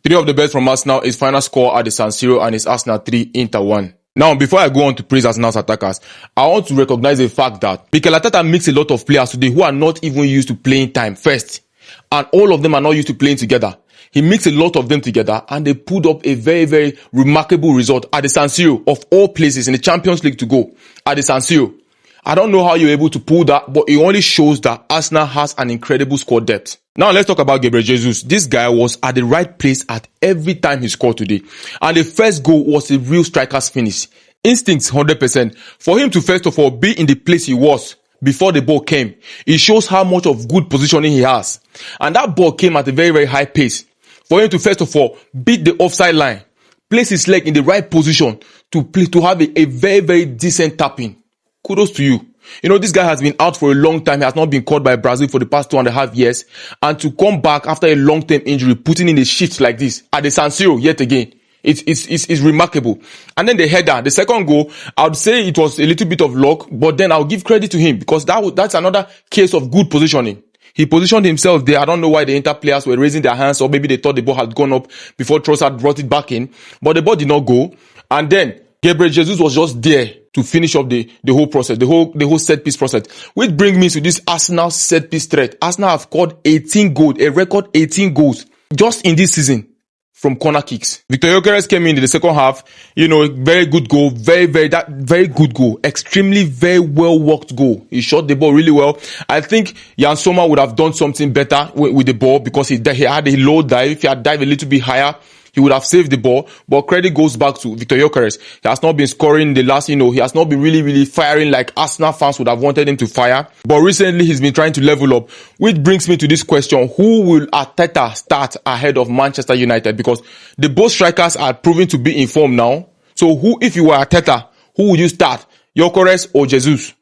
Three of the best from Arsenal. His final score at the San Siro and his Arsenal 3, Inter 1. Now, before I go on to praise Arsenal's attackers, I want to recognize the fact that Mikel Arteta mixed a lot of players today who are not even used to playing time first. And all of them are not used to playing together. He mixed a lot of them together and they pulled up a very, very remarkable result at the San Siro, of all places in the Champions League to go, at the San Siro. I don't know how you're able to pull that, but it only shows that Arsenal has an incredible squad depth. Now let's talk about Gabriel Jesus. This guy was at the right place at every time he scored today. And the first goal was a real striker's finish. Instincts 100%. For him to first of all be in the place he was before the ball came, it shows how much of good positioning he has. And that ball came at a very, very high pace. For him to first of all beat the offside line, place his leg in the right position to have a very, very decent tapping. Kudos to you. You know, this guy has been out for a long time. He has not been called by Brazil for the past 2.5 years. And to come back after a long-term injury, putting in a shift like this at the San Siro yet again, it's remarkable. And then the header, the second goal, I would say it was a little bit of luck, but then I'll give credit to him because that's another case of good positioning. He positioned himself there. I don't know why the Inter players were raising their hands, or maybe they thought the ball had gone up before Trossard brought it back in. But the ball did not go. And then Gabriel Jesus was just there to finish up the whole process, the whole set piece process. Which brings me to this Arsenal set piece threat. Arsenal have scored 18 goals, a record 18 goals just in this season from corner kicks. Victor Gyökeres came in the second half, very good goal, very good goal, extremely very well worked goal. He shot the ball really well. I think Jan Sommer would have done something better with the ball because he had a low dive. If he had dived a little bit higher, he would have saved the ball, but credit goes back to Victor Gyökeres. He has not been scoring the last, he has not been really firing like Arsenal fans would have wanted him to fire. But recently he's been trying to level up, which brings me to this question: who will Arteta start ahead of Manchester United? Because the both strikers are proving to be in form now. So if you were Arteta, who would you start? Gyökeres or Jesus?